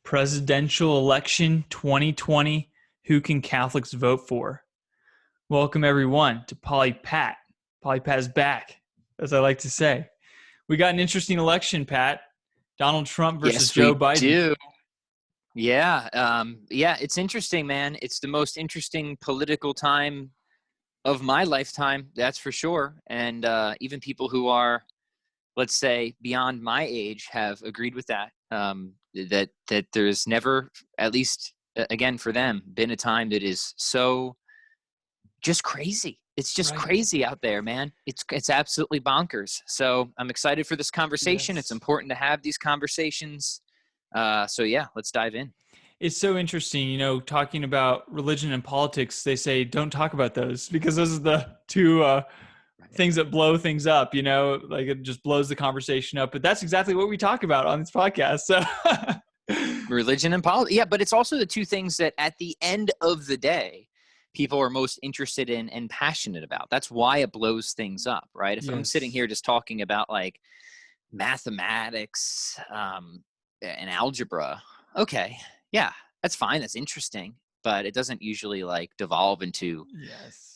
Presidential election 2020. Who can Catholics vote for? Welcome, everyone, to Polypat. Polypat is back, as I like to say. We got an interesting election, Pat. Donald Trump versus Yes, Joe we Biden. do. Yeah, it's interesting, man. It's the most interesting political time of my lifetime, that's for sure. And even people who are, let's say, beyond my age have agreed with that. That there's never, at least again for them, been a time that is so just crazy. It's just Right. crazy out there, man. It's absolutely bonkers. So I'm excited for this conversation. It's Yes. important to have these conversations. So yeah, let's dive in. It's so interesting, talking about religion and politics. They say don't talk about those because those are the two things that blow things up, like it just blows the conversation up. But that's exactly what we talk about on this podcast. So Religion and politics. Yeah, but it's also the two things that at the end of the day, people are most interested in and passionate about. That's why it blows things up, right? If I'm sitting yes. here just talking about like mathematics and algebra, okay, yeah, that's fine. That's interesting. But it doesn't usually like devolve into, Yes.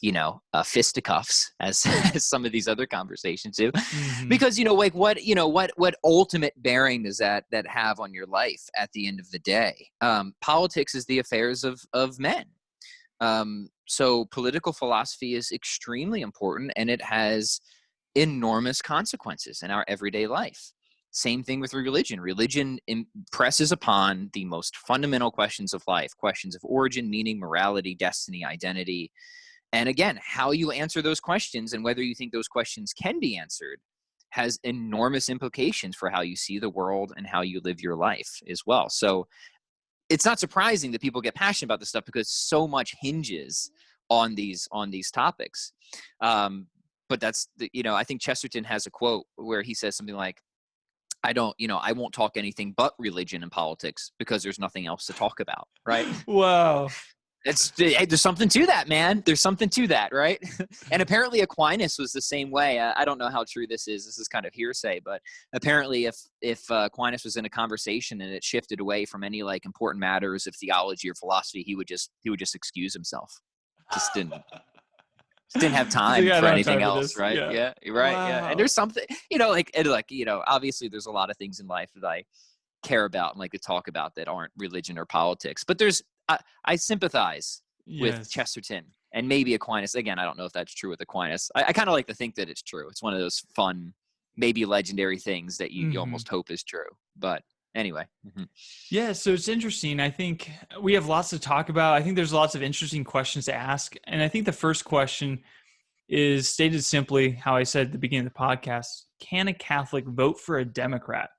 fisticuffs as, as some of these other conversations do. Mm-hmm. Because, like what ultimate bearing does that have on your life at the end of the day? Politics is the affairs of men. So political philosophy is extremely important, and it has enormous consequences in our everyday life. Same thing with religion. Religion impresses upon the most fundamental questions of life, questions of origin, meaning, morality, destiny, identity. And again, how you answer those questions and whether you think those questions can be answered has enormous implications for how you see the world and how you live your life as well. So it's not surprising that people get passionate about this stuff because so much hinges on these topics. But that's I think Chesterton has a quote where he says something like, I won't talk anything but religion and politics because there's nothing else to talk about. Right. Wow. There's something to that, man. There's something to that, right? And apparently Aquinas was the same way. I don't know how true this is. This is kind of hearsay, but apparently if Aquinas was in a conversation and it shifted away from any like important matters of theology or philosophy, he would just excuse himself. Just didn't have time Yeah, I for don't have anything time for else, this. right? Yeah. Yeah, right. Yeah, and Wow. there's something, obviously there's a lot of things in life that I care about and like to talk about that aren't religion or politics, but I sympathize with Yes. Chesterton and maybe Aquinas. Again, I don't know if that's true with Aquinas. I kind of like to think that it's true. It's one of those fun, maybe legendary things that you Mm-hmm. almost hope is true. But anyway. Mm-hmm. Yeah, so it's interesting. I think we have lots to talk about. I think there's lots of interesting questions to ask. And I think the first question is stated simply how I said at the beginning of the podcast: can a Catholic vote for a Democrat?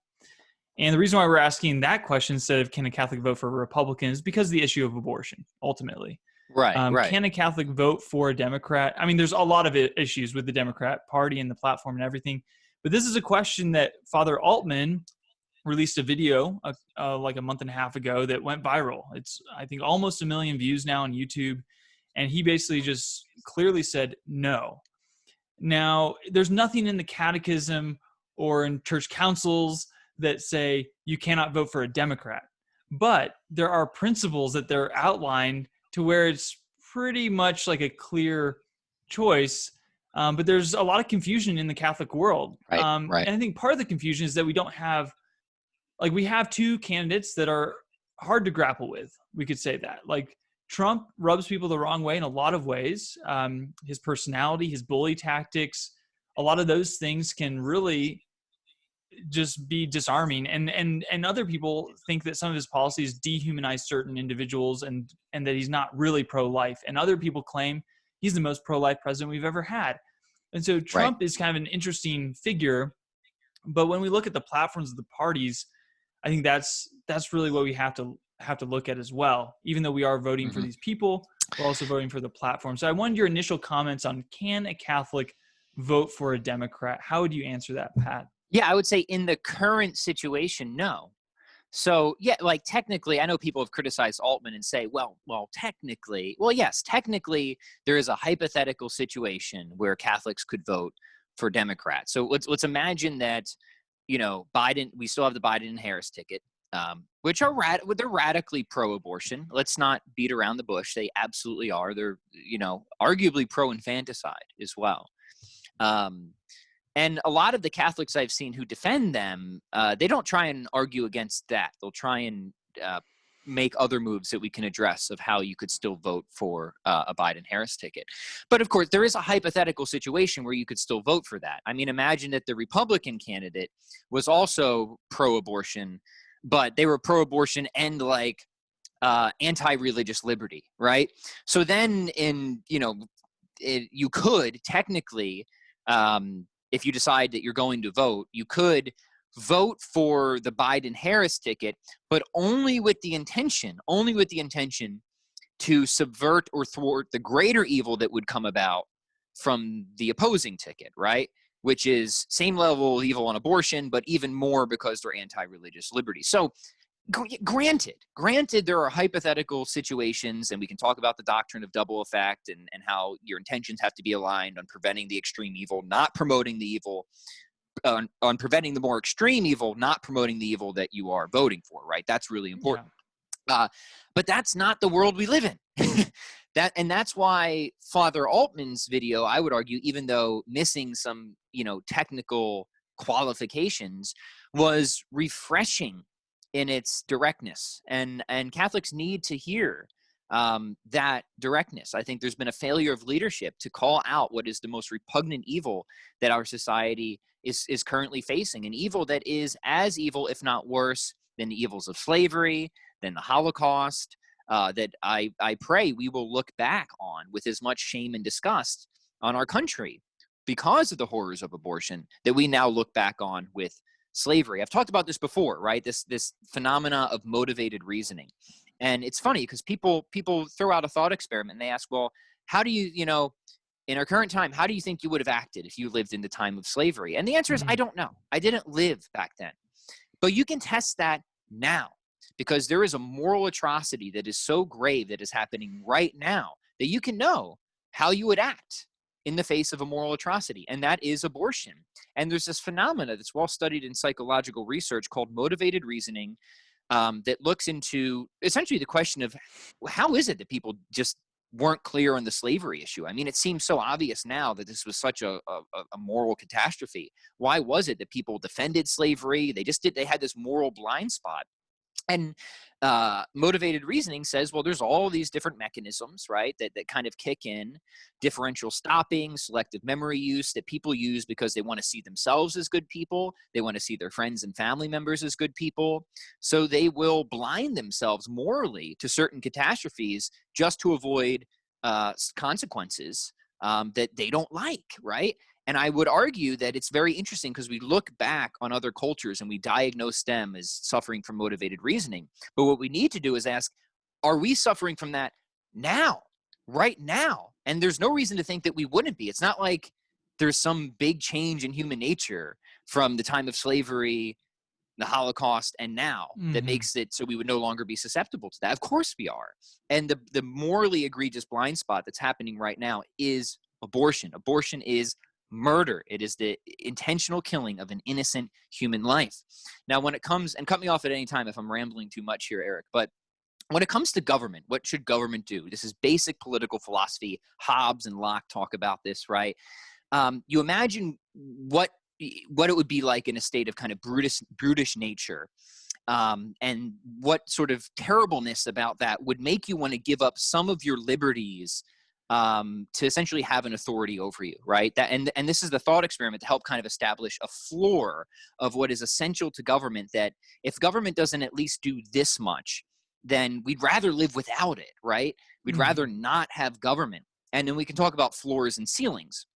And the reason why we're asking that question instead of can a Catholic vote for a Republican is because of the issue of abortion, ultimately. Right. Can a Catholic vote for a Democrat? I mean, there's a lot of issues with the Democrat Party and the platform and everything. But this is a question that Father Altman released a video like a month and a half ago that went viral. It's, I think, almost 1 million views now on YouTube. And he basically just clearly said no. Now, there's nothing in the catechism or in church councils that say you cannot vote for a Democrat. But there are principles that they're outlined to where it's pretty much like a clear choice. But there's a lot of confusion in the Catholic world. And Right. I think part of the confusion is that we don't have, like, we have two candidates that are hard to grapple with. We could say that. Like, Trump rubs people the wrong way in a lot of ways. His personality, his bully tactics, a lot of those things can really just be disarming. And other people think that some of his policies dehumanize certain individuals and that he's not really pro-life. And other people claim he's the most pro-life president we've ever had. And so Right. Trump is kind of an interesting figure. But when we look at the platforms of the parties, I think that's really what we have to look at as well. Even though we are voting for Mm-hmm. these people, we're also voting for the platform. So I wanted your initial comments on, can a Catholic vote for a Democrat? How would you answer that, Pat? Yeah, I would say in the current situation, no. So yeah, like technically, I know people have criticized Altman and say, well, technically, well, yes, technically, there is a hypothetical situation where Catholics could vote for Democrats. So let's imagine that, Biden, we still have the Biden and Harris ticket. which are they're radically pro-abortion. Let's not beat around the bush. They absolutely are. They're, arguably pro-infanticide as well. And a lot of the Catholics I've seen who defend them, they don't try and argue against that. They'll try and make other moves that we can address of how you could still vote for a Biden-Harris ticket. But of course, there is a hypothetical situation where you could still vote for that. I mean, imagine that the Republican candidate was also pro-abortion, but they were pro-abortion and like anti-religious liberty, right? So then you could technically, if you decide that you're going to vote, you could vote for the Biden-Harris ticket, but only with the intention to subvert or thwart the greater evil that would come about from the opposing ticket, right? Which is same level of evil on abortion, but even more because they're anti-religious liberty. So granted, there are hypothetical situations, and we can talk about the doctrine of double effect and how your intentions have to be aligned on preventing the extreme evil, not promoting the evil, on preventing the more extreme evil, not promoting the evil that you are voting for, right? That's really important. Yeah. But that's not the world we live in. That's why Father Altman's video, I would argue, even though missing some, technical qualifications, was refreshing in its directness, and Catholics need to hear that directness. I think there's been a failure of leadership to call out what is the most repugnant evil that our society is currently facing, an evil that is as evil, if not worse, than the evils of slavery, than the Holocaust, that I pray we will look back on with as much shame and disgust on our country because of the horrors of abortion that we now look back on with slavery. I've talked about this before, right? This phenomena of motivated reasoning. And it's funny because people throw out a thought experiment and they ask, well, how do you, in our current time, how do you think you would have acted if you lived in the time of slavery? And the answer is, I don't know. I didn't live back then. But you can test that now, because there is a moral atrocity that is so grave that is happening right now that you can know how you would act in the face of a moral atrocity, and that is abortion. And there's this phenomena that's well studied in psychological research called motivated reasoning, that looks into essentially the question of how is it that people just weren't clear on the slavery issue? I mean, it seems so obvious now that this was such a moral catastrophe. Why was it that people defended slavery? They had this moral blind spot. And motivated reasoning says, well, there's all these different mechanisms, right, that kind of kick in: differential stopping, selective memory use that people use because they want to see themselves as good people. They want to see their friends and family members as good people. So they will blind themselves morally to certain catastrophes just to avoid consequences that they don't like, right? And I would argue that it's very interesting because we look back on other cultures and we diagnose them as suffering from motivated reasoning. But what we need to do is ask, are we suffering from that now, right now? And there's no reason to think that we wouldn't be. It's not like there's some big change in human nature from the time of slavery, the Holocaust, and now that makes it so we would no longer be susceptible to that. Of course we are. And the morally egregious blind spot that's happening right now is abortion. Abortion is murder. It is the intentional killing of an innocent human life. Now, when it comes, and cut me off at any time if I'm rambling too much here, Eric, but when it comes to government, what should government do? This is basic political philosophy. Hobbes and Locke talk about this, right? You imagine what it would be like in a state of kind of brutish nature, and what sort of terribleness about that would make you want to give up some of your liberties to essentially have an authority over you, right? And this is the thought experiment to help kind of establish a floor of what is essential to government, that if government doesn't at least do this much, then we'd rather live without it, right? We'd rather not have government. And then we can talk about floors and ceilings,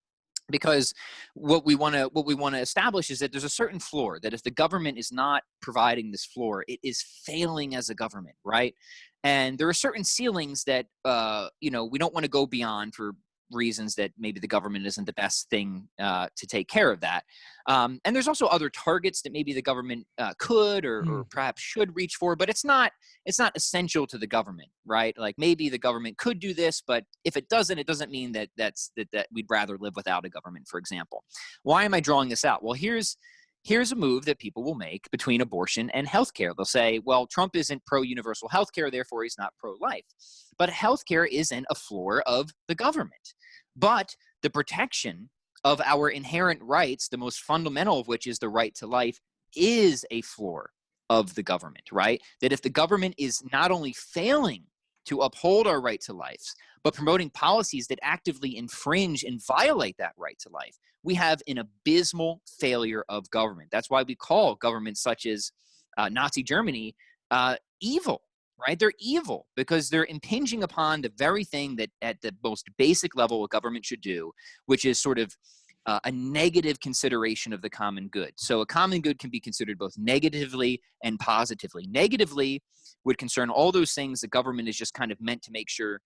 because what we want to establish is that there's a certain floor, that if the government is not providing this floor, it is failing as a government, right? And there are certain ceilings that we don't want to go beyond for reasons that maybe the government isn't the best thing to take care of that. And there's also other targets that maybe the government could or perhaps should reach for, but it's not essential to the government, right? Like maybe the government could do this, but if it doesn't, it doesn't mean that we'd rather live without a government, for example. Why am I drawing this out? Well, here's here's a move that people will make between abortion and healthcare. They'll say, well, Trump isn't pro-universal healthcare, therefore he's not pro-life. But healthcare isn't a floor of the government. But the protection of our inherent rights, the most fundamental of which is the right to life, is a floor of the government, right? That if the government is not only failing to uphold our right to life, but promoting policies that actively infringe and violate that right to life, we have an abysmal failure of government. That's why we call governments such as Nazi Germany evil, right? They're evil because they're impinging upon the very thing that at the most basic level a government should do, which is sort of a negative consideration of the common good. So a common good can be considered both negatively and positively. Negatively would concern all those things the government is just kind of meant to make sure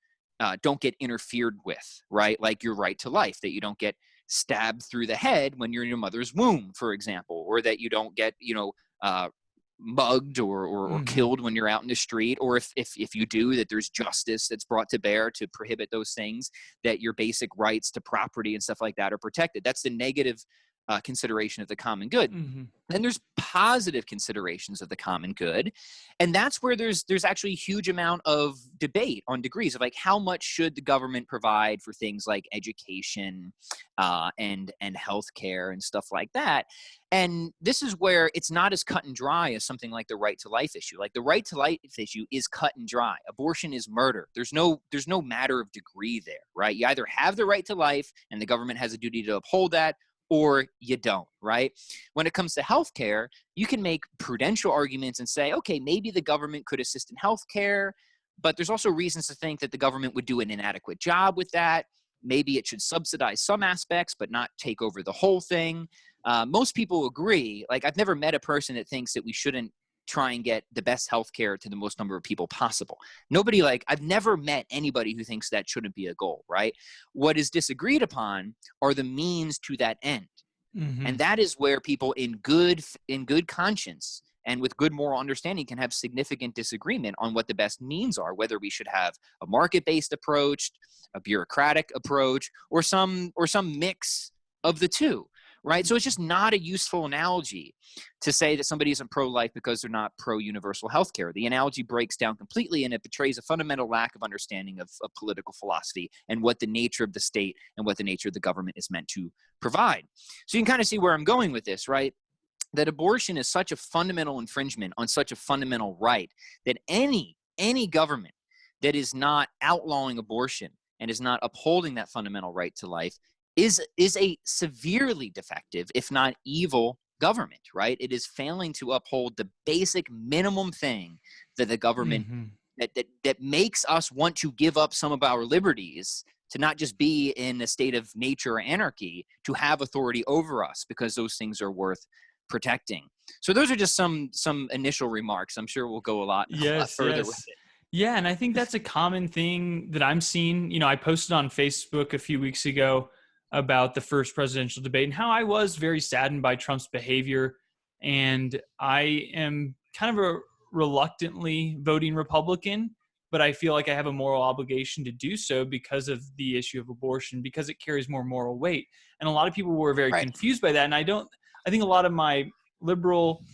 don't get interfered with, right? Like your right to life, that you don't get stabbed through the head when you're in your mother's womb, for example, or that you don't get, mugged or killed when you're out in the street, or if you do, that there's justice that's brought to bear to prohibit those things, that your basic rights to property and stuff like that are protected. That's the negative consideration of the common good. Then there's positive considerations of the common good, and that's where there's actually a huge amount of debate on degrees of like how much should the government provide for things like education and healthcare and stuff like that. And this is where it's not as cut and dry as something like the right to life issue. Like the right to life issue is cut and dry. Abortion is murder. There's no matter of degree there, right? You either have the right to life and the government has a duty to uphold that, or you don't, right? When it comes to healthcare, you can make prudential arguments and say, okay, maybe the government could assist in healthcare, but there's also reasons to think that the government would do an inadequate job with that. Maybe it should subsidize some aspects, but not take over the whole thing. Most people agree. Like, I've never met a person that thinks that we shouldn't try and get the best healthcare to the most number of people possible. I've never met anybody who thinks that shouldn't be a goal, right? What is disagreed upon are the means to that end. And that is where people in good conscience and with good moral understanding can have significant disagreement on what the best means are, whether we should have a market-based approach, a bureaucratic approach, or some mix of the two. Right. So it's just not a useful analogy to say that somebody isn't pro-life because they're not pro-universal healthcare. The analogy breaks down completely, and it betrays a fundamental lack of understanding of political philosophy and what the nature of the state and what the nature of the government is meant to provide. So you can kind of see where I'm going with this, right? That abortion is such a fundamental infringement on such a fundamental right that any government that is not outlawing abortion and is not upholding that fundamental right to life is a severely defective, if not evil, government, right? It is failing to uphold the basic minimum thing that the government that makes us want to give up some of our liberties, to not just be in a state of nature or anarchy, to have authority over us, because those things are worth protecting. So those are just some initial remarks. I'm sure we'll go a lot further with it. Yeah, and I think that's a common thing that I'm seeing. I posted on Facebook a few weeks ago about the first presidential debate and how I was very saddened by Trump's behavior. And I am kind of a reluctantly voting Republican, but I feel like I have a moral obligation to do so because of the issue of abortion, because it carries more moral weight. And a lot of people were very confused by that. And I think a lot of my liberal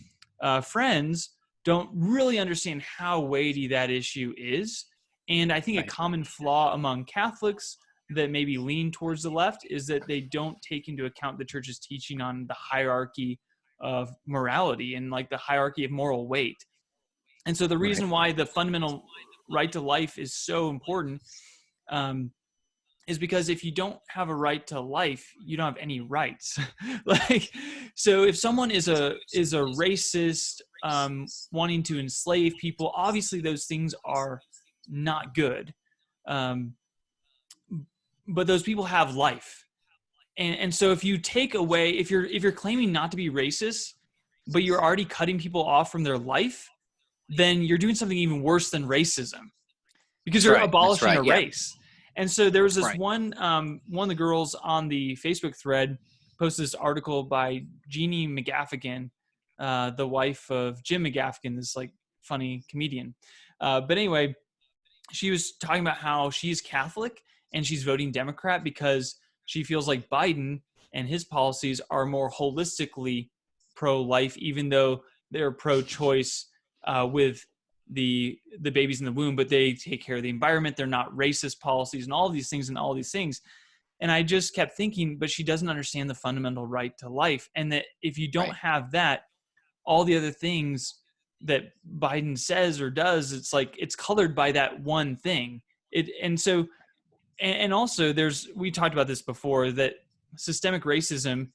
friends don't really understand how weighty that issue is. And I think a common flaw among Catholics that maybe lean towards the left is that they don't take into account the church's teaching on the hierarchy of morality and like the hierarchy of moral weight. And so the reason why the fundamental right to life is so important is because if you don't have a right to life, you don't have any rights. So if someone is a racist, wanting to enslave people, obviously those things are not good. But those people have life. And so if you take away, if you're claiming not to be racist, but you're already cutting people off from their life, then you're doing something even worse than racism, because you're abolishing a race. And so there was this one of the girls on the Facebook thread posted this article by Jeannie McGaffigan, the wife of Jim McGaffigan, this like funny comedian. But anyway, she was talking about how she's Catholic and she's voting Democrat because she feels like Biden and his policies are more holistically pro-life, even though they're pro-choice with the babies in the womb, but they take care of the environment. They're not racist policies and all these things and all these things. And I just kept thinking, but she doesn't understand the fundamental right to life. And that if you don't Right. have that, all the other things that Biden says or does, it's like it's colored by that one thing. And also we talked about this before, that systemic racism,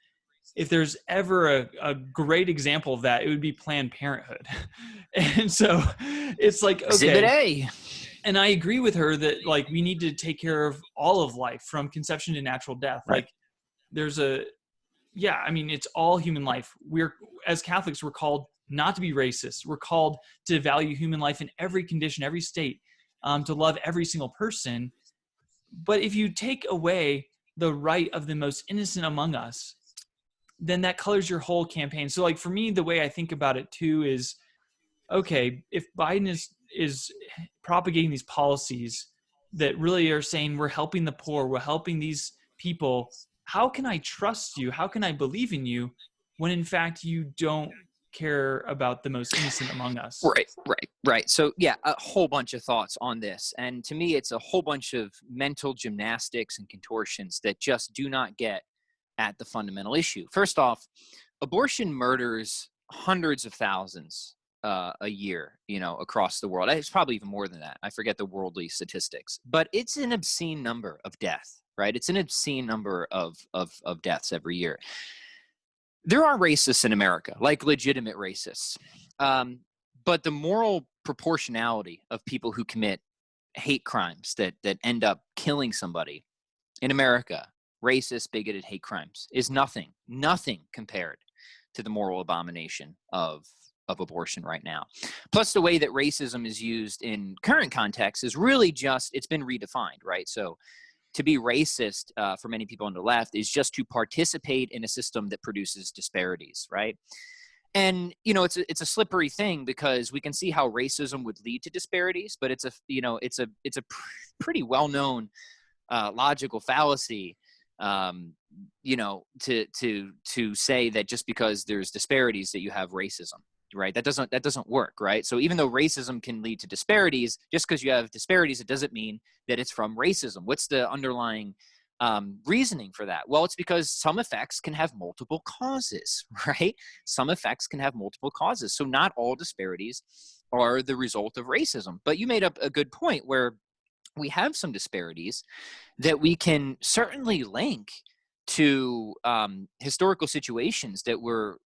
if there's ever a great example of that, it would be Planned Parenthood. And so it's like, Exhibit okay. A. And I agree with her that like we need to take care of all of life from conception to natural death. Right. Like it's all human life. We're, as Catholics, we're called not to be racist. We're called to value human life in every condition, every state, to love every single person. But if you take away the right of the most innocent among us, then that colors your whole campaign. So like for me, the way I think about it too is, okay, if Biden is propagating these policies that really are saying we're helping the poor, we're helping these people, how can I trust you? How can I believe in you when in fact you don't care about the most innocent among us? Right. So yeah, a whole bunch of thoughts on this. And to me, it's a whole bunch of mental gymnastics and contortions that just do not get at the fundamental issue. First off, abortion murders hundreds of thousands a year, across the world. It's probably even more than that. I forget the worldly statistics, but it's an obscene number of death, right? It's an obscene number of deaths every year. There are racists in America, like legitimate racists. But the moral proportionality of people who commit hate crimes that end up killing somebody in America, racist, bigoted hate crimes, is nothing compared to the moral abomination of abortion right now. Plus, the way that racism is used in current context is really just, it's been redefined, right? So to be racist for many people on the left is just to participate in a system that produces disparities, right? And it's a slippery thing, because we can see how racism would lead to disparities, but it's a pretty well-known logical fallacy, to say that just because there's disparities that you have racism, right? That doesn't work, right? So even though racism can lead to disparities, just because you have disparities, it doesn't mean that it's from racism. What's the underlying reasoning for that? Well, it's because some effects can have multiple causes, right? Some effects can have multiple causes. So not all disparities are the result of racism. But you made up a good point where we have some disparities that we can certainly link to historical situations that were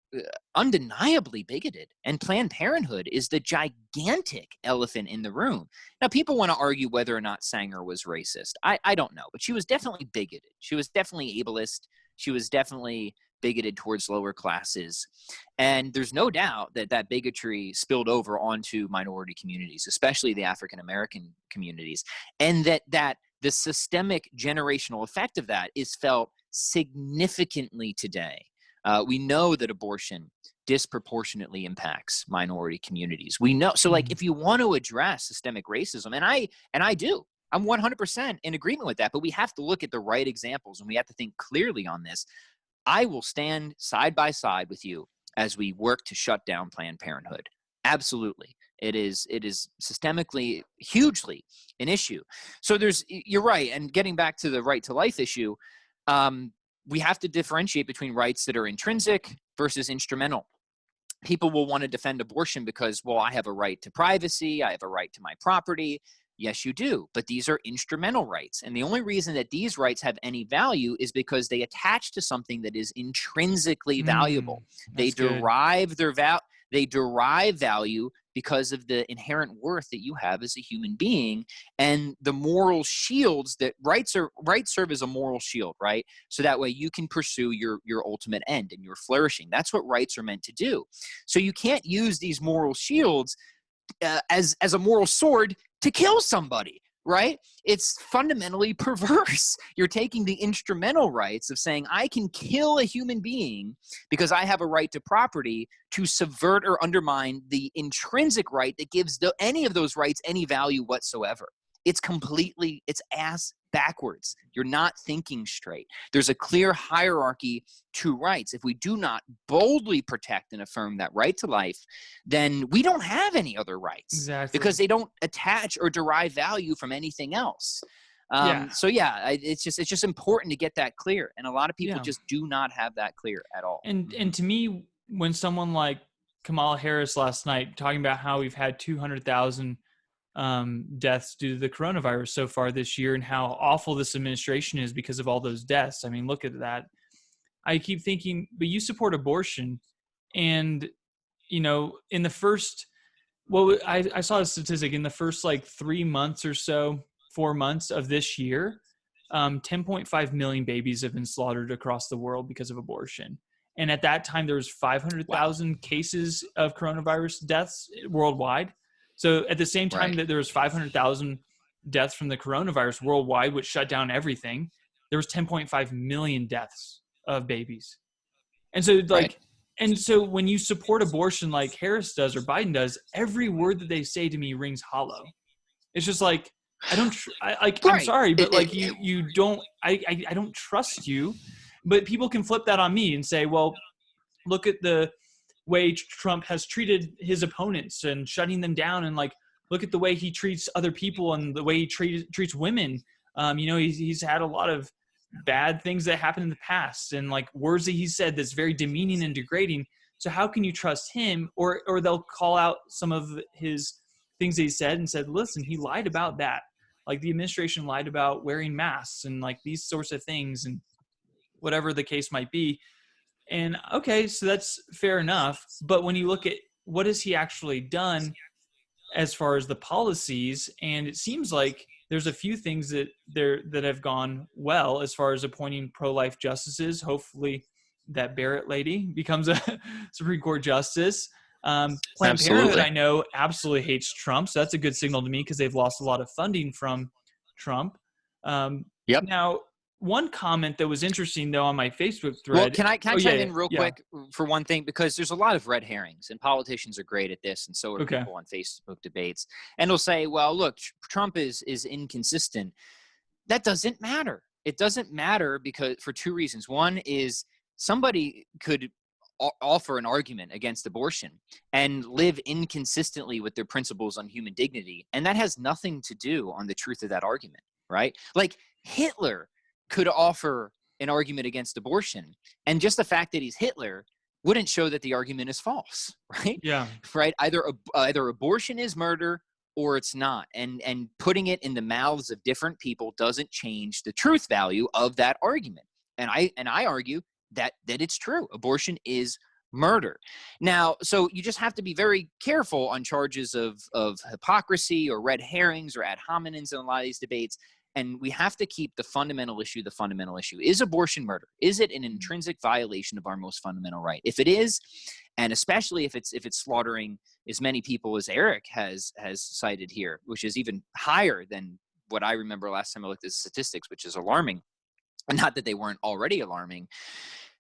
undeniably bigoted. And Planned Parenthood is the gigantic elephant in the room. Now, people want to argue whether or not Sanger was racist. I don't know, but she was definitely bigoted. She was definitely ableist. She was definitely bigoted towards lower classes. And there's no doubt that that bigotry spilled over onto minority communities, especially the African-American communities. And that the systemic generational effect of that is felt significantly today. We know that abortion disproportionately impacts minority communities. We know. So like, if you want to address systemic racism, and I do, I'm 100% in agreement with that, but we have to look at the right examples and we have to think clearly on this. I will stand side by side with you as we work to shut down Planned Parenthood. Absolutely. It is systemically hugely an issue. So you're right. And getting back to the right to life issue, we have to differentiate between rights that are intrinsic versus instrumental. People will want to defend abortion because, well, I have a right to privacy. I have a right to my property. Yes, you do. But these are instrumental rights. And the only reason that these rights have any value is because they attach to something that is intrinsically valuable. They derive they derive value because of the inherent worth that you have as a human being, and the moral shields that rights serve as a moral shield, right? So that way you can pursue your ultimate end and your flourishing. That's what rights are meant to do. So you can't use these moral shields as a moral sword to kill somebody, right? It's fundamentally perverse. You're taking the instrumental rights of saying, I can kill a human being because I have a right to property, to subvert or undermine the intrinsic right that gives any of those rights any value whatsoever. It's ass backwards. You're not thinking straight. There's a clear hierarchy to rights. If we do not boldly protect and affirm that right to life, then we don't have any other rights because Exactly. they don't attach or derive value from anything else. Yeah. So yeah, it's just important to get that clear. And a lot of people Yeah. just do not have that clear at all. And to me, when someone like Kamala Harris last night talking about how we've had 200,000 deaths due to the coronavirus so far this year and how awful this administration is because of all those deaths. I mean, look at that. I keep thinking, but you support abortion. And, in the first, well, I saw a statistic in the first like 3 months or so, 4 months of this year, 10.5 million babies have been slaughtered across the world because of abortion. And at that time, there was Wow. 500,000 cases of coronavirus deaths worldwide. So at the same time Right. that there was 500,000 deaths from the coronavirus worldwide, which shut down everything, there was 10.5 million deaths of babies. And so Right. so when you support abortion like Harris does or Biden does, every word that they say to me rings hollow. It's just like, I don't, I'm Right. sorry, but like you don't, I don't trust you. But people can flip that on me and say, well, look at the way Trump has treated his opponents and shutting them down, and like look at the way he treats other people and the way he treats women. He's had a lot of bad things that happened in the past and like words that he said that's very demeaning and degrading. So how can you trust him? Or they'll call out some of his things that he said and said, listen, he lied about that. Like the administration lied about wearing masks and like these sorts of things and whatever the case might be. And okay, so that's fair enough. But when you look at what has he actually done as far as the policies, and it seems like there's a few things that have gone well as far as appointing pro-life justices. Hopefully that Barrett lady becomes a Supreme Court justice. Planned Parenthood, Absolutely. I know, absolutely hates Trump. So that's a good signal to me because they've lost a lot of funding from Trump. Yep. Now, one comment that was interesting, though, on my Facebook Well, thread. can I Oh, chime yeah, in real yeah. quick for one thing? Because there's a lot of red herrings, and politicians are great at this, and so are Okay. people on Facebook debates. And they'll say, "Well, look, Trump is inconsistent." That doesn't matter. It doesn't matter because for two reasons. One is somebody could offer an argument against abortion and live inconsistently with their principles on human dignity, and that has nothing to do on the truth of that argument, right? Like Hitler could offer an argument against abortion, and just the fact that he's Hitler wouldn't show that the argument is false, right? Yeah. Right? Either abortion is murder or it's not, and putting it in the mouths of different people doesn't change the truth value of that argument. And I argue that it's true. Abortion is murder. Now, so you just have to be very careful on charges of hypocrisy or red herrings or ad hominems in a lot of these debates. And we have to keep the fundamental issue the fundamental issue. Is abortion murder? Is it an intrinsic violation of our most fundamental right? If it is, and especially if it's slaughtering as many people as Eric has cited here, which is even higher than what I remember last time I looked at the statistics, which is alarming. Not that they weren't already alarming.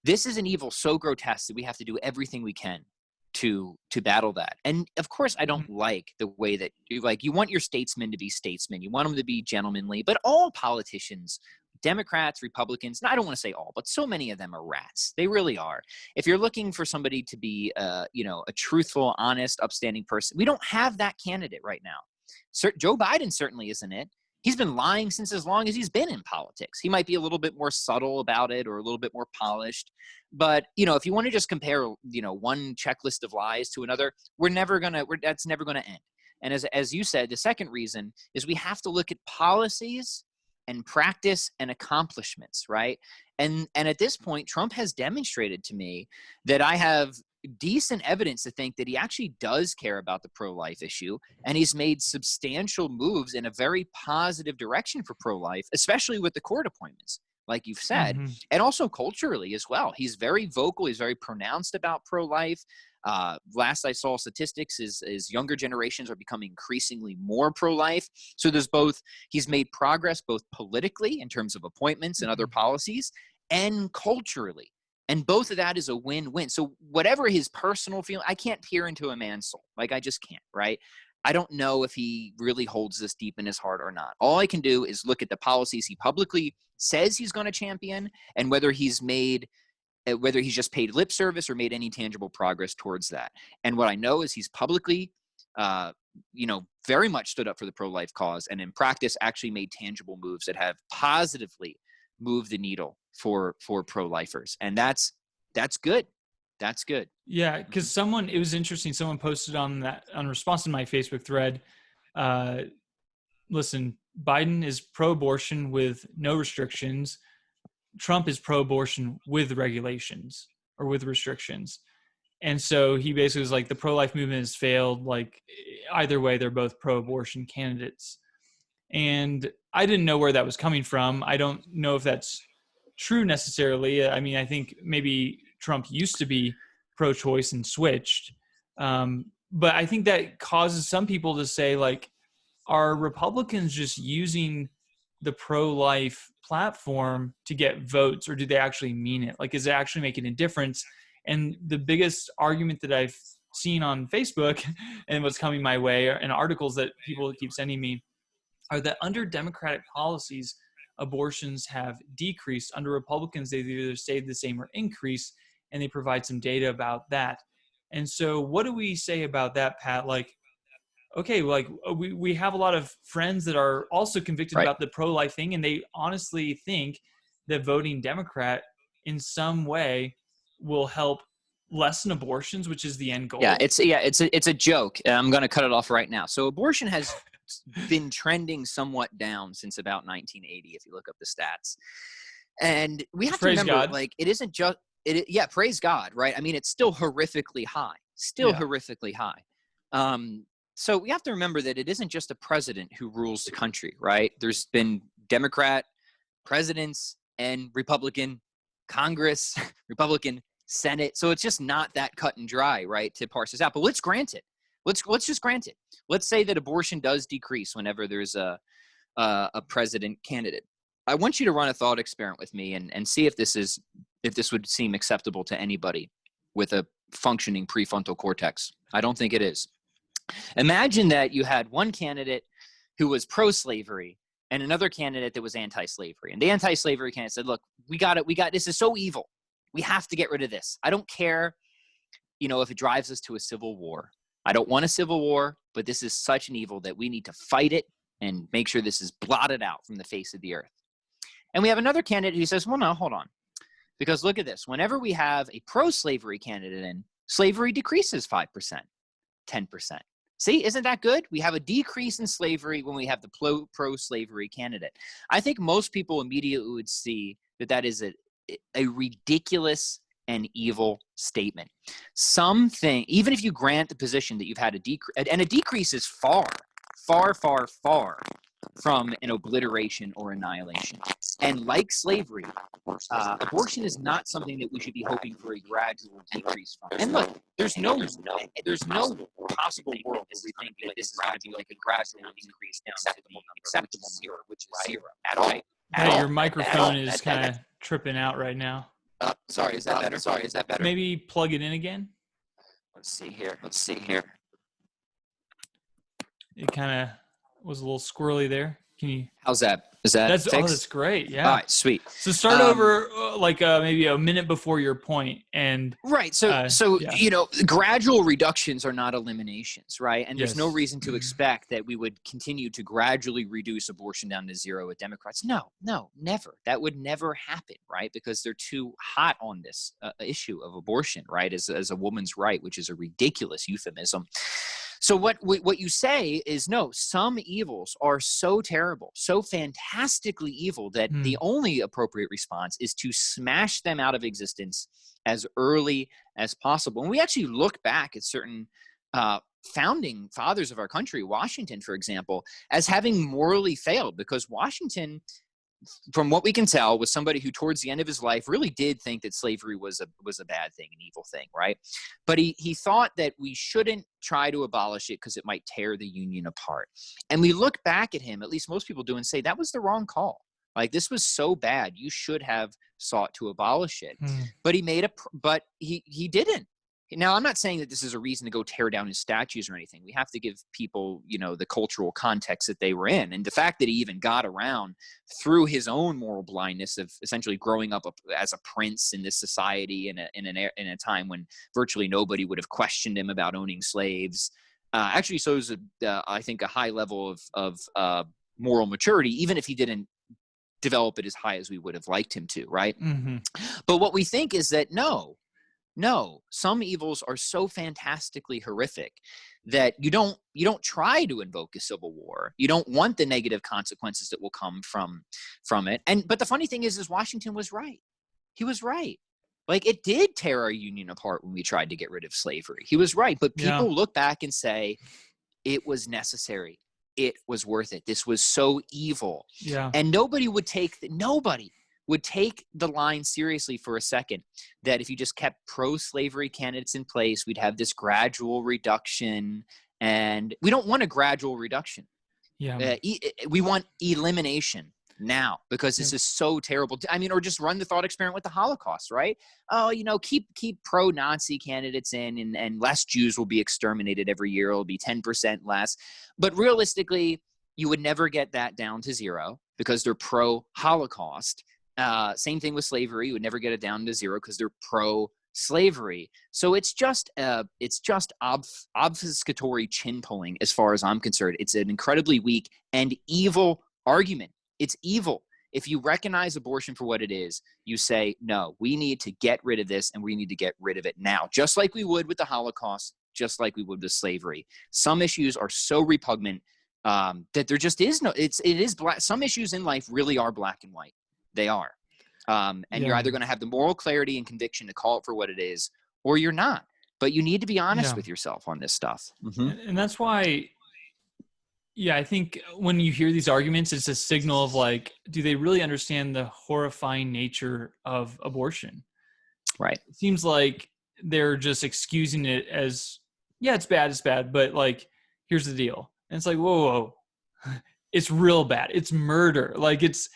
This is an evil so grotesque that we have to do everything we can to battle that. And of course, I don't like the way that you want your statesmen to be statesmen. You want them to be gentlemanly, but all politicians, Democrats, Republicans, I don't want to say all, but so many of them are rats. They really are. If you're looking for somebody to be, a truthful, honest, upstanding person, we don't have that candidate right now. Joe Biden certainly isn't it. He's been lying since as long as he's been in politics. He might be a little bit more subtle about it or a little bit more polished. But, if you want to just compare, one checklist of lies to another, that's never going to end. And as you said, the second reason is we have to look at policies and practice and accomplishments, right? And at this point, Trump has demonstrated to me that I have decent evidence to think that he actually does care about the pro-life issue, and he's made substantial moves in a very positive direction for pro-life, especially with the court appointments, like you've said, Mm-hmm. and also culturally as well. He's very vocal. He's very pronounced about pro-life. Last I saw statistics is younger generations are becoming increasingly more pro-life. So he's made progress both politically in terms of appointments and other policies and culturally. And both of that is a win-win. So whatever his personal feeling, I can't peer into a man's soul. Like I just can't, right? I don't know if he really holds this deep in his heart or not. All I can do is look at the policies he publicly says he's going to champion, and whether he's just paid lip service or made any tangible progress towards that. And what I know is he's publicly, very much stood up for the pro-life cause, and in practice actually made tangible moves that have positively moved the needle for pro-lifers. And that's good. That's good. Yeah, because it was interesting. Someone posted on response to my Facebook thread. Listen, Biden is pro-abortion with no restrictions. Trump is pro-abortion with regulations or with restrictions. And so he basically was like, the pro-life movement has failed. Like, either way, they're both pro-abortion candidates. And I didn't know where that was coming from. I don't know if that's true necessarily. I mean, I think maybe Trump used to be pro-choice and switched. But I think that causes some people to say, like, are Republicans just using the pro-life platform to get votes, or do they actually mean it? Like, is it actually making a difference? And the biggest argument that I've seen on Facebook and what's coming my way and articles that people keep sending me are that under Democratic policies, abortions have decreased. Under Republicans, they've either stayed the same or increased, and they provide some data about that. And so what do we say about that, Pat? Like, okay, like we have a lot of friends that are also convicted Right. about the pro-life thing, and they honestly think that voting Democrat in some way will help lessen abortions, which is the end goal. Yeah, it's a joke. I'm going to cut it off right now. So abortion has been trending somewhat down since about 1980, if you look up the stats. And we have to remember, God. like, it isn't just praise God, right? I mean, it's still horrifically high, horrifically high. So we have to remember that it isn't just a president who rules the country, right? There's been Democrat presidents and Republican Congress, Republican Senate. So it's just not that cut and dry, right, to parse this out. But let's grant it. Let's just grant it. Let's say that abortion does decrease whenever there's a president candidate. I want you to run a thought experiment with me and see if this would seem acceptable to anybody with a functioning prefrontal cortex. I don't think it is. Imagine that you had one candidate who was pro-slavery and another candidate that was anti-slavery. And the anti-slavery candidate said, look, we got it. This is so evil. We have to get rid of this. I don't care, if it drives us to a civil war. I don't want a civil war, but this is such an evil that we need to fight it and make sure this is blotted out from the face of the earth. And we have another candidate who says, well, no, hold on. Because look at this. Whenever we have a pro-slavery candidate in, slavery decreases 5%, 10%. See, isn't that good? We have a decrease in slavery when we have the pro-slavery candidate. I think most people immediately would see that is a ridiculous and evil statement. Something, even if you grant the position that you've had a decrease, and a decrease is far, far, far, far from an obliteration or annihilation. And like slavery, abortion is not something that we should be hoping for a gradual decrease from. And look, there's no possible world where we think that this is going to be like a gradual increase down to the acceptable zero, which is zero at all. Hey, your microphone is kind of tripping out right now. Sorry, is that better? Maybe plug it in again. Let's see here. It kind of was a little squirrely there. Can you? How's that? Is that that's fixed? That's great. Yeah. All right, sweet. So start over maybe a minute before your point, and right. So gradual reductions are not eliminations, right? And there's no reason to expect that we would continue to gradually reduce abortion down to zero with Democrats. No, never. That would never happen, right? Because they're too hot on this issue of abortion, right? As a woman's right, which is a ridiculous euphemism. So what you say is, no, some evils are so terrible, so fantastically evil that the only appropriate response is to smash them out of existence as early as possible. And we actually look back at certain founding fathers of our country, Washington, for example, as having morally failed, because Washington, from what we can tell, was somebody who towards the end of his life really did think that slavery was a bad thing, an evil thing, right? But he thought that we shouldn't try to abolish it because it might tear the Union apart. And we look back at him, at least most people do, and say that was the wrong call. Like, this was so bad, you should have sought to abolish it. But he didn't. Now, I'm not saying that this is a reason to go tear down his statues or anything. We have to give people, the cultural context that they were in. And the fact that he even got around through his own moral blindness of essentially growing up as a prince in this society in a time when virtually nobody would have questioned him about owning slaves, actually shows, I think, a high level of moral maturity, even if he didn't develop it as high as we would have liked him to, right? Mm-hmm. But what we think is that no, some evils are so fantastically horrific that you don't try to invoke a civil war. You don't want the negative consequences that will come from it. But the funny thing is Washington was right. He was right. Like, it did tear our union apart when we tried to get rid of slavery. He was right. But people look back and say it was necessary. It was worth it. This was so evil. Yeah. And nobody would take the line seriously for a second, that if you just kept pro-slavery candidates in place, we'd have this gradual reduction. And we don't want a gradual reduction. Yeah. We want elimination now, because this is so terrible. I mean, or just run the thought experiment with the Holocaust, right? Oh, keep pro-Nazi candidates in, and less Jews will be exterminated every year. It'll be 10% less. But realistically, you would never get that down to zero because they're pro-Holocaust. Same thing with slavery. You would never get it down to zero because they're pro-slavery. So it's just obfuscatory chin pulling as far as I'm concerned. It's an incredibly weak and evil argument. It's evil. If you recognize abortion for what it is, you say, no, we need to get rid of this, and we need to get rid of it now, just like we would with the Holocaust, just like we would with slavery. Some issues are so repugnant that there just is no, it is black. Some issues in life really are black and white. They are. You're either going to have the moral clarity and conviction to call it for what it is, or you're not. But you need to be honest with yourself on this stuff. Mm-hmm. And that's why, I think when you hear these arguments, it's a signal of, like, do they really understand the horrifying nature of abortion? Right. It seems like they're just excusing it as, it's bad, but, like, here's the deal. And it's like, whoa. It's real bad. It's murder. Like, it's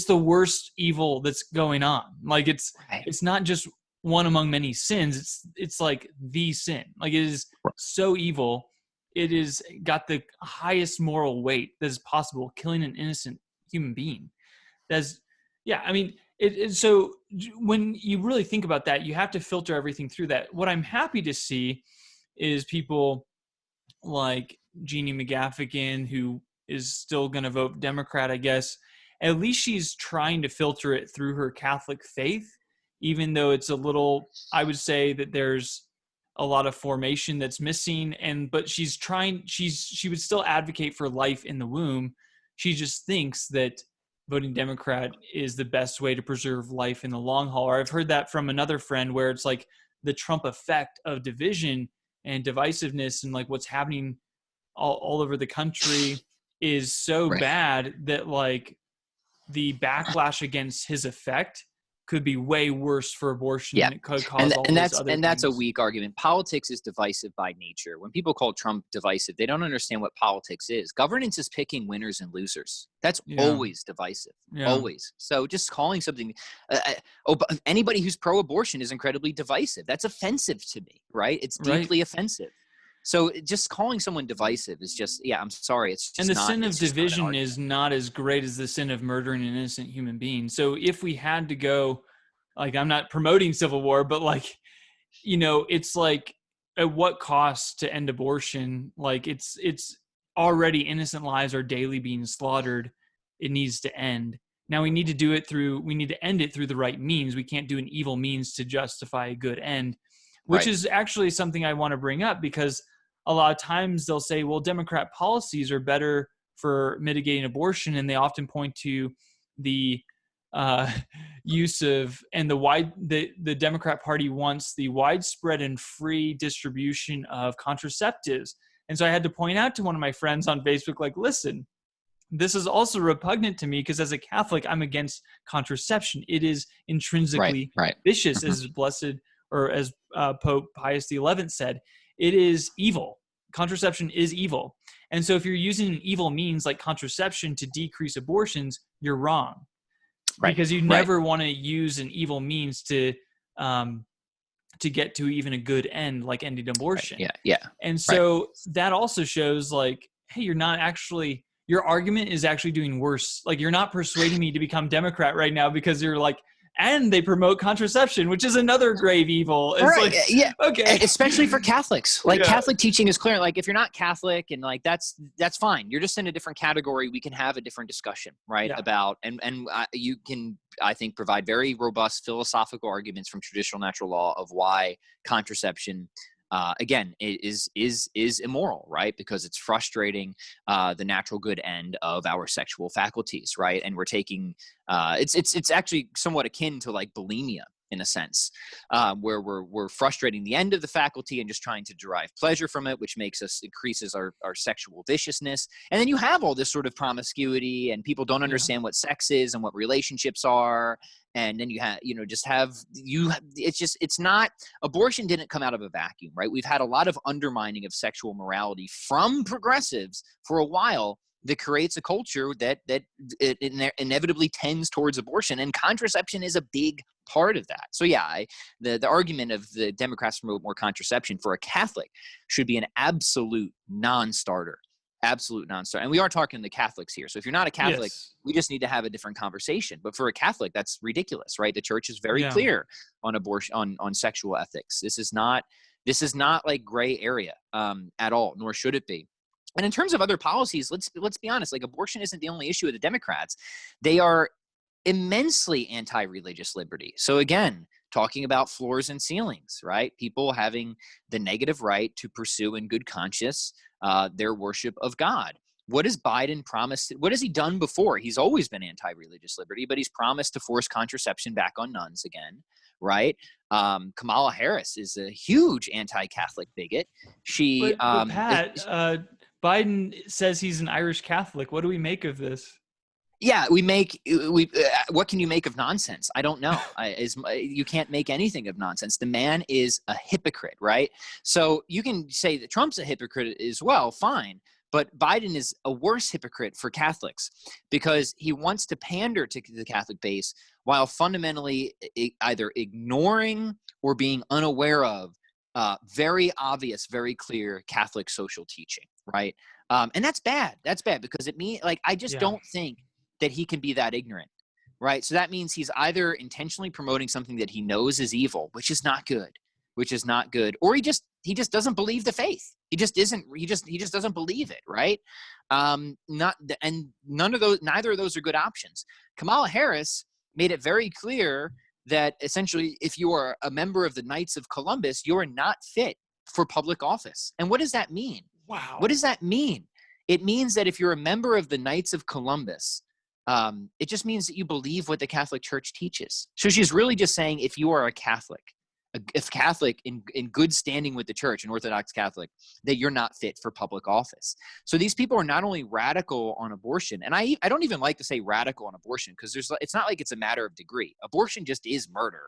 the worst evil that's going on. Like, it's not just one among many sins. It's like the sin. Like, it is so evil. It is got the highest moral weight that is possible, killing an innocent human being. So when you really think about that, you have to filter everything through that. What I'm happy to see is people like Jeannie McGaffigan, who is still going to vote Democrat, I guess. At least she's trying to filter it through her Catholic faith, even though it's a little, I would say that there's a lot of formation that's missing. But she's trying, she would still advocate for life in the womb. She just thinks that voting Democrat is the best way to preserve life in the long haul. Or I've heard that from another friend, where it's like the Trump effect of division and divisiveness, and like what's happening all over the country is so bad that, like, the backlash against his effect could be way worse for abortion than it could cause that's a weak argument. Politics is divisive by nature. When people call Trump divisive, they don't understand what politics is. Governance is picking winners and losers. That's always divisive, always. So just calling something anybody who's pro-abortion is incredibly divisive. That's offensive to me, right? It's deeply offensive. So just calling someone divisive is just, I'm sorry. It's just and the sin of division is not as great as the sin of murdering an innocent human being. So if we had to go, like, I'm not promoting civil war, but, like, it's like, at what cost to end abortion? Like, it's already, innocent lives are daily being slaughtered. It needs to end. Now we need to end it through the right means. We can't do an evil means to justify a good end, which is actually something I want to bring up, because a lot of times they'll say, well, Democrat policies are better for mitigating abortion. And they often point to the use of, and the Democrat Party wants the widespread and free distribution of contraceptives. And so I had to point out to one of my friends on Facebook, like, listen, this is also repugnant to me, because as a Catholic, I'm against contraception. It is intrinsically vicious, as Pope Pius XI said. It is evil. Contraception is evil. And so if you're using an evil means like contraception to decrease abortions, you're wrong. Because you never want to use an evil means to to get to even a good end, like ending Right. abortion. Yeah. Yeah. And Right. so that also shows like, hey, you're not actually, your argument is actually doing worse. Like you're not persuading me to become Democrat right now because you're like, and they promote contraception, which is another grave evil. It's Right. like, Yeah. okay. Especially for Catholics. Like Yeah. Catholic teaching is clear. Like if you're not Catholic and like that's fine. You're just in a different category. We can have a different discussion, right? Yeah. About and you can, I think, provide very robust philosophical arguments from traditional natural law of why contraception again is immoral, right? Because it's frustrating the natural good end of our sexual faculties, right? And we're taking it's actually somewhat akin to like bulimia in a sense, where we're frustrating the end of the faculty and just trying to derive pleasure from it, which increases our sexual viciousness. And then you have all this sort of promiscuity, and people don't understand what sex is and what relationships are. And then it's not, abortion didn't come out of a vacuum, right? We've had a lot of undermining of sexual morality from progressives for a while that creates a culture that it inevitably tends towards abortion, and contraception is a big part of that. So yeah, the argument of the Democrats promote more contraception for a Catholic should be an absolute non-starter. Absolute non-starter. And we are talking to Catholics here. So if you're not a Catholic, we just need to have a different conversation. But for a Catholic, that's ridiculous, right? The church is very clear on abortion, on sexual ethics. This is not like gray area at all, nor should it be. And in terms of other policies, let's be honest, like abortion isn't the only issue of the Democrats. They are immensely anti-religious liberty. So again, talking about floors and ceilings, right? People having the negative right to pursue in good conscience their worship of God. What has Biden promised? What has he done before? He's always been anti-religious liberty, but he's promised to force contraception back on nuns again, right? Kamala Harris is a huge anti-Catholic bigot. But Pat, Biden says he's an Irish Catholic. What do we make of this? Yeah, what can you make of nonsense? I don't know. You can't make anything of nonsense. The man is a hypocrite, right? So you can say that Trump's a hypocrite as well, fine. But Biden is a worse hypocrite for Catholics because he wants to pander to the Catholic base while fundamentally either ignoring or being unaware of very obvious, very clear Catholic social teaching, right? And that's bad. That's bad because it means, like, I just don't think that he can be that ignorant, right? So that means he's either intentionally promoting something that he knows is evil, which is not good, or he just doesn't believe the faith. He just doesn't believe it, right? Neither of those are good options. Kamala Harris made it very clear that essentially, if you are a member of the Knights of Columbus, you are not fit for public office. And what does that mean? Wow. What does that mean? It means that if you're a member of the Knights of Columbus, it just means that you believe what the Catholic Church teaches. So she's really just saying, if you are a Catholic, in good standing with the Church, an Orthodox Catholic, that you're not fit for public office. So these people are not only radical on abortion, and I don't even like to say radical on abortion because it's not like it's a matter of degree. Abortion just is murder.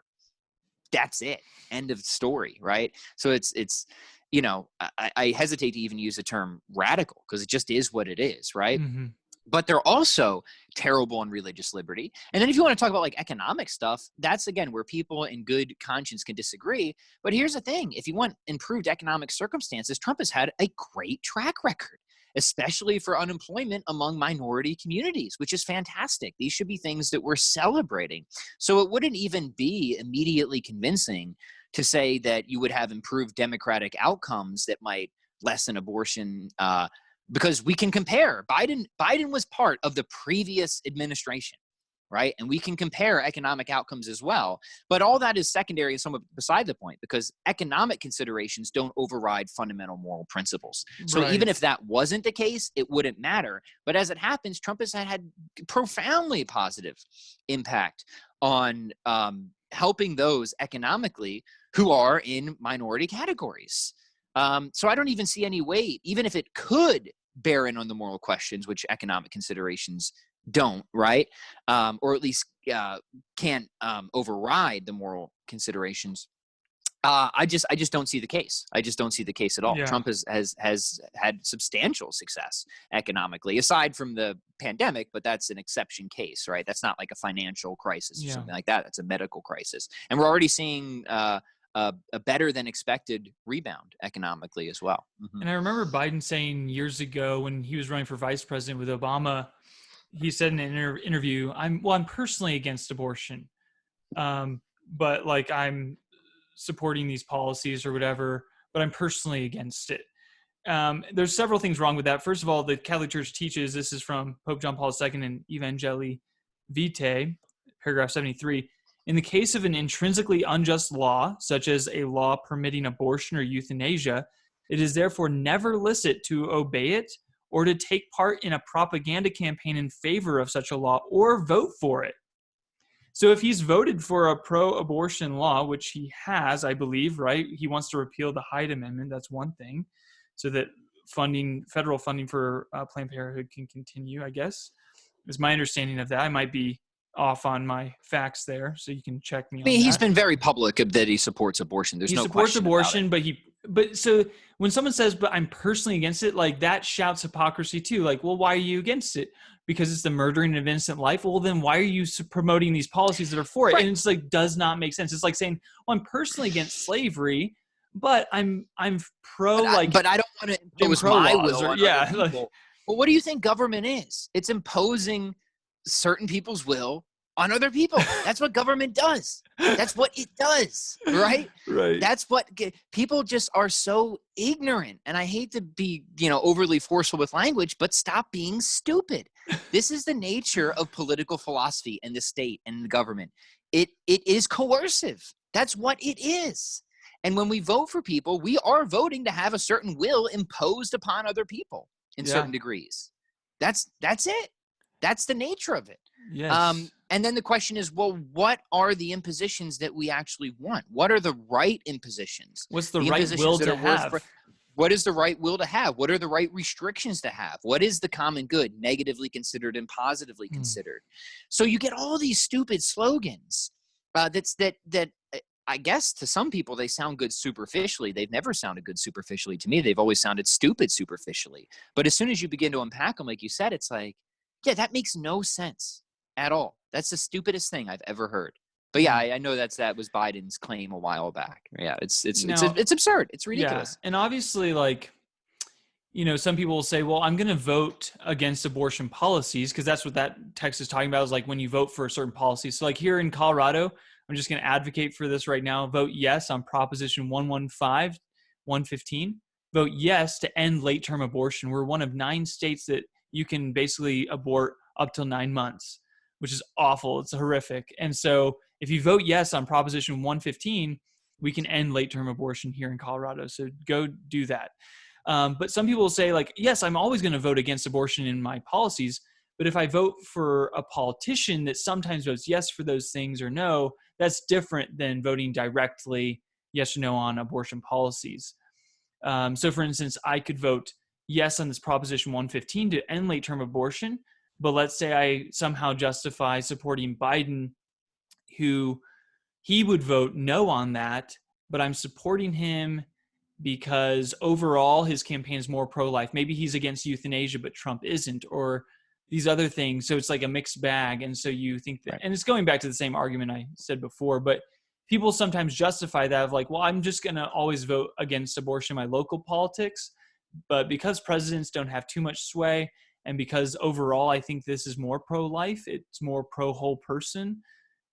That's it. End of story, right? So it's I hesitate to even use the term radical because it just is what it is, right? Mm-hmm. But they're also terrible on religious liberty. And then if you want to talk about like economic stuff, that's again where people in good conscience can disagree. But here's the thing. If you want improved economic circumstances, Trump has had a great track record, especially for unemployment among minority communities, which is fantastic. These should be things that we're celebrating. So it wouldn't even be immediately convincing to say that you would have improved democratic outcomes that might lessen abortion, because we can compare. Biden was part of the previous administration, right? And we can compare economic outcomes as well. But all that is secondary and somewhat beside the point because economic considerations don't override fundamental moral principles. So even if that wasn't the case, it wouldn't matter. But as it happens, Trump has had profoundly positive impact on helping those economically who are in minority categories. So I don't even see any way, even if it could bear in on the moral questions, which economic considerations don't, right? Or at least can't override the moral considerations. I just don't see the case. I just don't see the case at all. Yeah. Trump has had substantial success economically, aside from the pandemic, but that's an exception case, right? That's not like a financial crisis or something like that. That's a medical crisis. And we're already seeing a better than expected rebound economically as well. Mm-hmm. And I remember Biden saying years ago when he was running for vice president with Obama, he said in an interview, I'm personally against abortion. But like I'm supporting these policies or whatever, but I'm personally against it. There's several things wrong with that. First of all, the Catholic Church teaches, this is from Pope John Paul II in Evangelii Vitae, paragraph 73. In the case of an intrinsically unjust law, such as a law permitting abortion or euthanasia, it is therefore never licit to obey it or to take part in a propaganda campaign in favor of such a law or vote for it. So if he's voted for a pro-abortion law, which he has, I believe, right? He wants to repeal the Hyde Amendment. That's one thing, so that federal funding for Planned Parenthood can continue, I guess, is my understanding of that. I might be off on my facts there, so you can check me on that. He's been very public that he supports abortion. There's no question about it. He supports abortion, but so when someone says, but I'm personally against it, like that shouts hypocrisy too. Like, well, why are you against it? Because it's the murdering of innocent life. Well, then why are you promoting these policies that are for it? Right. And it's like, does not make sense. It's like saying, well, I'm personally against slavery, but I'm pro but I don't want to impose my will on other people. Well, what do you think government is? It's imposing certain people's will on other people. That's what government does. That's what it does, right? Right. That's what people just are so ignorant. And I hate to be, overly forceful with language, but stop being stupid. This is the nature of political philosophy in the state and the government. It is coercive. That's what it is. And when we vote for people, we are voting to have a certain will imposed upon other people in certain degrees. That's it. That's the nature of it. Yes. And then the question is, well, what are the impositions that we actually want? What are the right impositions? What's the right will to have? What is the right will to have? What are the right restrictions to have? What is the common good, negatively considered and positively considered? So you get all these stupid slogans that I guess to some people they sound good superficially. They've never sounded good superficially to me. They've always sounded stupid superficially. But as soon as you begin to unpack them, like you said, it's like, yeah, that makes no sense at all. That's the stupidest thing I've ever heard. But yeah, I know that was Biden's claim a while back. Yeah, it's absurd. It's ridiculous. Yeah. And obviously, some people will say, well, I'm going to vote against abortion policies because that's what that text is talking about, is like when you vote for a certain policy. So like here in Colorado, I'm just going to advocate for this right now. Vote yes on Proposition 115. Vote yes to end late-term abortion. We're one of 9 states that you can basically abort up till 9 months, which is awful. It's horrific. And so if you vote yes on Proposition 115, we can end late-term abortion here in Colorado. So go do that. But some people will say, like, yes, I'm always going to vote against abortion in my policies. But if I vote for a politician that sometimes votes yes for those things or no, that's different than voting directly yes or no on abortion policies. So for instance, I could vote yes on this Proposition 115 to end late-term abortion, but let's say I somehow justify supporting Biden, who he would vote no on that, but I'm supporting him because overall his campaign is more pro-life. Maybe he's against euthanasia, but Trump isn't, or these other things. So it's like a mixed bag. And so you think that, and it's going back to the same argument I said before, but people sometimes justify that of like, well, I'm just going to always vote against abortion in my local politics. But because presidents don't have too much sway, and because overall I think this is more pro-life, it's more pro-whole person,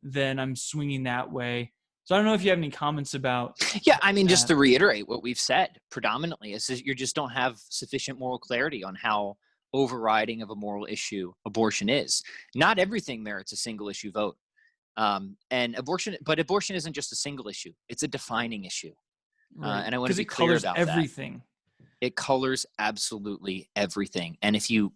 then I'm swinging that way. So I don't know if you have any comments about. Yeah, I mean, just to reiterate what we've said predominantly is that you just don't have sufficient moral clarity on how overriding of a moral issue abortion is. Not everything merits a single issue vote. And abortion isn't just a single issue. It's a defining issue. Right. And I want to be clear about everything. That. It colors absolutely everything. And if you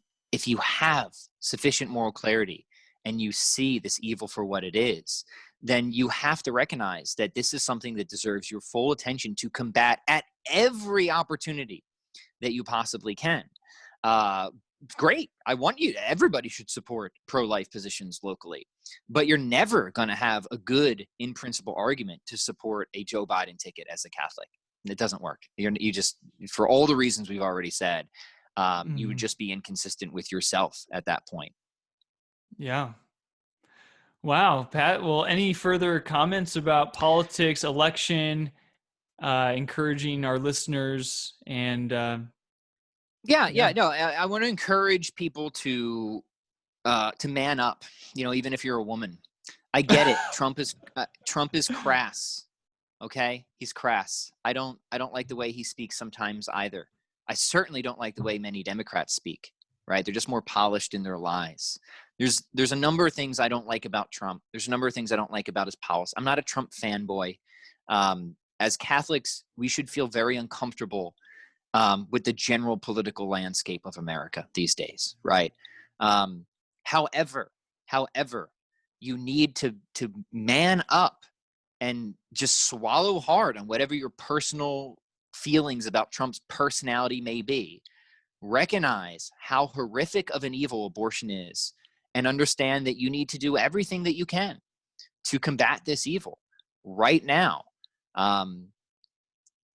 have sufficient moral clarity and you see this evil for what it is, then you have to recognize that this is something that deserves your full attention to combat at every opportunity that you possibly can. Great. Everybody should support pro-life positions locally, but you're never going to have a good in principle argument to support a Joe Biden ticket as a Catholic. It doesn't work. You just, for all the reasons we've already said, you would just be inconsistent with yourself at that point. Yeah. Wow, Pat. Well, any further comments about politics, election, encouraging our listeners and Yeah, yeah. no, I want to encourage people to man up. You know, even if you're a woman, I get it. Trump is crass. Okay, he's crass. I don't like the way he speaks sometimes either. I certainly don't like the way many Democrats speak. Right, they're just more polished in their lies. There's a number of things I don't like about Trump. There's a number of things I don't like about his policy. I'm not a Trump fanboy. As Catholics, we should feel very uncomfortable with the general political landscape of America these days, right? Um, however, however, you need to man up and just swallow hard on whatever your personal feelings about Trump's personality may be. Recognize how horrific of an evil abortion is, and understand that you need to do everything that you can to combat this evil right now. Um,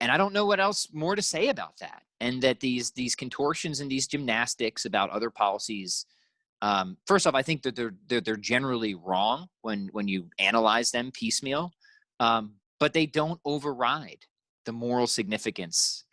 and I don't know what else more to say about that. And that these contortions and these gymnastics about other policies, first off, I think that they're generally wrong when you analyze them piecemeal, but they don't override the moral significance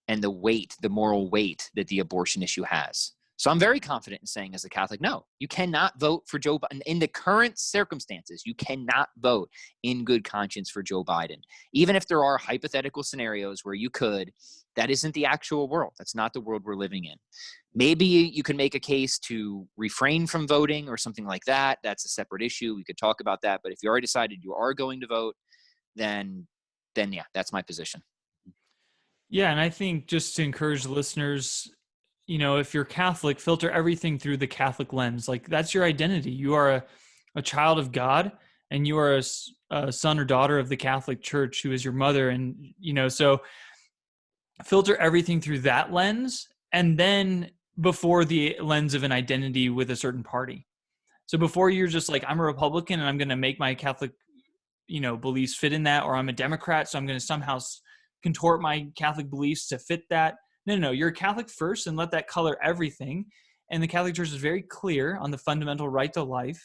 and the moral weight that the abortion issue has. So I'm very confident in saying, as a Catholic, no, you cannot vote for Joe Biden. In the current circumstances, you cannot vote in good conscience for Joe Biden. Even if there are hypothetical scenarios where you could, that isn't the actual world. That's not the world we're living in. Maybe you can make a case to refrain from voting or something like that. That's a separate issue. We could talk about that. But if you already decided you are going to vote, then yeah, that's my position. Yeah, and I think just to encourage the listeners, if you're Catholic, filter everything through the Catholic lens. Like that's your identity. You are a child of God, and you are a son or daughter of the Catholic Church, who is your mother. And so filter everything through that lens, and then before the lens of an identity with a certain party. So before you're just like, I'm a Republican and I'm going to make my Catholic beliefs fit in that, or I'm a Democrat, so I'm going to somehow contort my Catholic beliefs to fit that. No, you're a Catholic first, and let that color everything. And the Catholic Church is very clear on the fundamental right to life,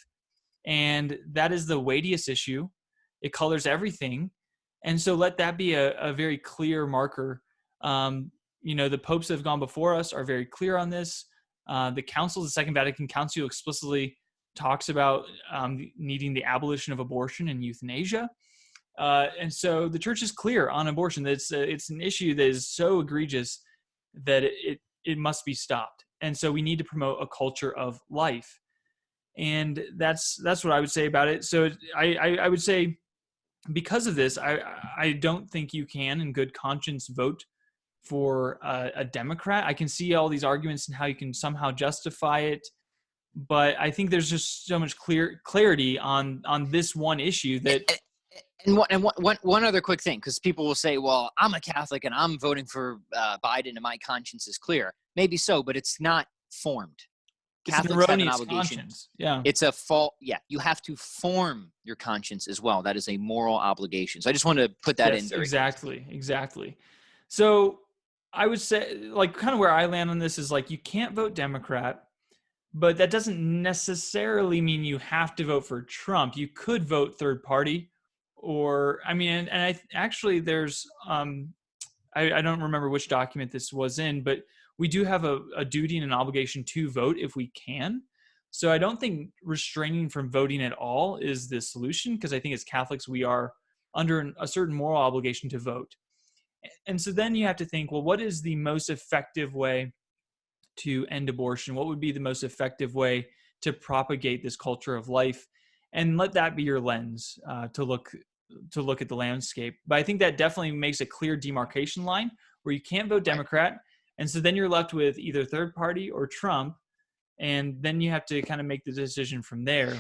and that is the weightiest issue. It colors everything, and so let that be a very clear marker. The popes that have gone before us are very clear on this. The Council, the Second Vatican Council, explicitly talks about needing the abolition of abortion and euthanasia. And so the church is clear on abortion. That it's an issue that is so egregious that it must be stopped. And so we need to promote a culture of life. And that's what I would say about it. So I would say, because of this, I don't think you can, in good conscience, vote for a Democrat. I can see all these arguments and how you can somehow justify it, but I think there's just so much clarity on this one issue that. And one other quick thing, because people will say, well, I'm a Catholic and I'm voting for Biden and my conscience is clear. Maybe so, but it's not formed. It's Catholics have an erroneous obligation. conscience. Yeah. It's a fault. Yeah. You have to form your conscience as well. That is a moral obligation. So I just wanted to put that in there. Exactly. So I would say, like, kind of where I land on this is like, you can't vote Democrat, but that doesn't necessarily mean you have to vote for Trump. You could vote third party, or, I mean, and I actually, there's, I don't remember which document this was in, but we do have a duty and an obligation to vote if we can. So I don't think restraining from voting at all is the solution, because I think as Catholics, we are under a certain moral obligation to vote. And so then you have to think, well, what is the most effective way to end abortion? What would be the most effective way to propagate this culture of life? And let that be your lens to look at the landscape. But I think that definitely makes a clear demarcation line where you can't vote Democrat. And so then you're left with either third party or Trump. And then you have to kind of make the decision from there.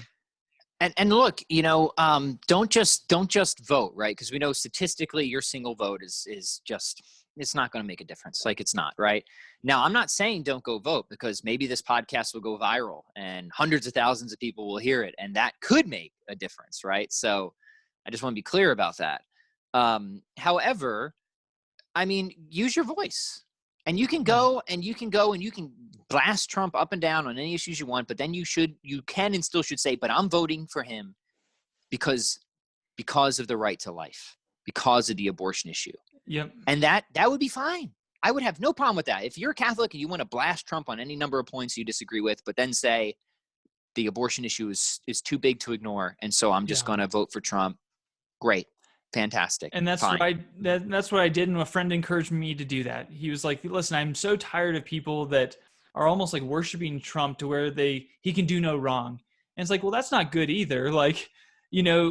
And look, don't just vote, right? Because we know statistically your single vote is just, it's not going to make a difference. Like, it's not, right? Now, I'm not saying don't go vote, because maybe this podcast will go viral and hundreds of thousands of people will hear it, and that could make a difference, right? So I just want to be clear about that. However, I mean, use your voice. And you can go and you can blast Trump up and down on any issues you want, but then you can and still should say, but I'm voting for him because of the right to life, because of the abortion issue. Yep. And that would be fine. I would have no problem with that. If you're a Catholic and you want to blast Trump on any number of points you disagree with, but then say the abortion issue is too big to ignore, and so I'm just going to vote for Trump. Great. Fantastic. And that's fine. that's what I did. And a friend encouraged me to do that. He was like, listen, I'm so tired of people that are almost like worshiping Trump to where he can do no wrong. And it's like, well, that's not good either. Like,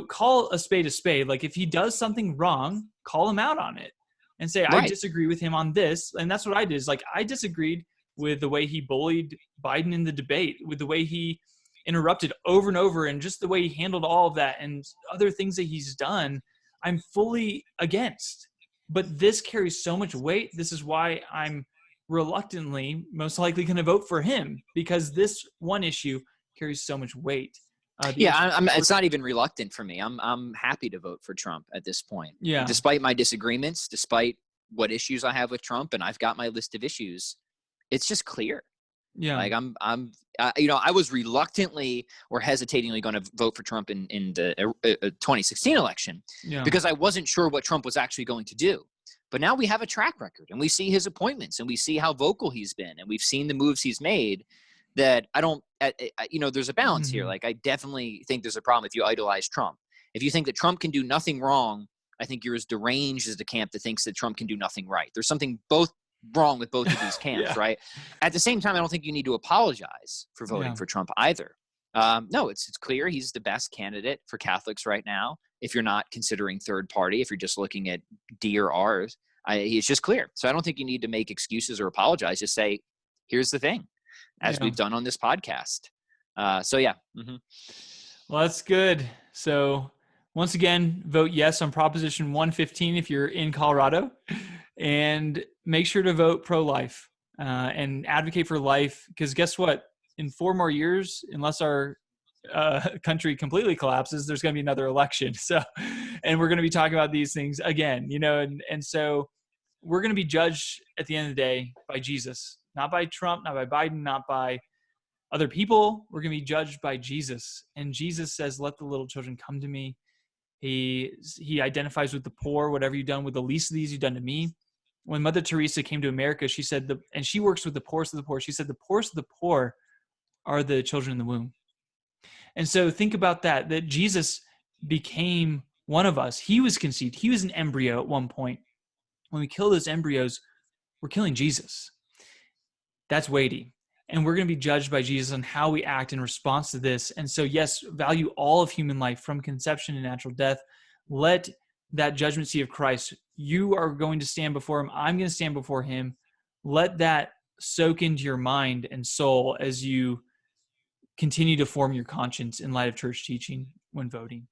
call a spade a spade. Like if he does something wrong, call him out on it and say, I disagree with him on this. And that's what I did, is like, I disagreed with the way he bullied Biden in the debate, with the way he interrupted over and over, and just the way he handled all of that and other things that he's done. I'm fully against. But this carries so much weight. This is why I'm reluctantly most likely going to vote for him, because this one issue carries so much weight. It's not even reluctant for me. I'm happy to vote for Trump at this point. Yeah. Despite my disagreements, despite what issues I have with Trump, and I've got my list of issues, it's just clear. Yeah. Like I was reluctantly or hesitatingly going to vote for Trump in the 2016 election because I wasn't sure what Trump was actually going to do. But now we have a track record, and we see his appointments, and we see how vocal he's been, and we've seen the moves he's made. That there's a balance here. Like I definitely think there's a problem if you idolize Trump. If you think that Trump can do nothing wrong, I think you're as deranged as the camp that thinks that Trump can do nothing right. There's something wrong with both of these camps, right? At the same time, I don't think you need to apologize for voting for Trump either. No, it's clear he's the best candidate for Catholics right now. If you're not considering third party, if you're just looking at D or R's, it's just clear. So I don't think you need to make excuses or apologize. Just say, here's the thing, as we've done on this podcast. Mm-hmm. Well, that's good. So once again, vote yes on Proposition 115 if you're in Colorado, and make sure to vote pro-life and advocate for life. Because guess what? In 4 more years, unless our country completely collapses, there's going to be another election. So, and we're going to be talking about these things again, and so we're going to be judged at the end of the day by Jesus, not by Trump, not by Biden, not by other people. We're going to be judged by Jesus. And Jesus says, let the little children come to me. He identifies with the poor. Whatever you've done with the least of these, you've done to me. When Mother Teresa came to America, she said, and she works with the poorest of the poor. She said, the poorest of the poor are the children in the womb. And so think about that Jesus became one of us. He was conceived. He was an embryo at one point. When we kill those embryos, we're killing Jesus. That's weighty. And we're going to be judged by Jesus on how we act in response to this. And so, yes, value all of human life from conception to natural death. Let that judgment seat of Christ, you are going to stand before him. I'm going to stand before him. Let that soak into your mind and soul as you continue to form your conscience in light of church teaching when voting.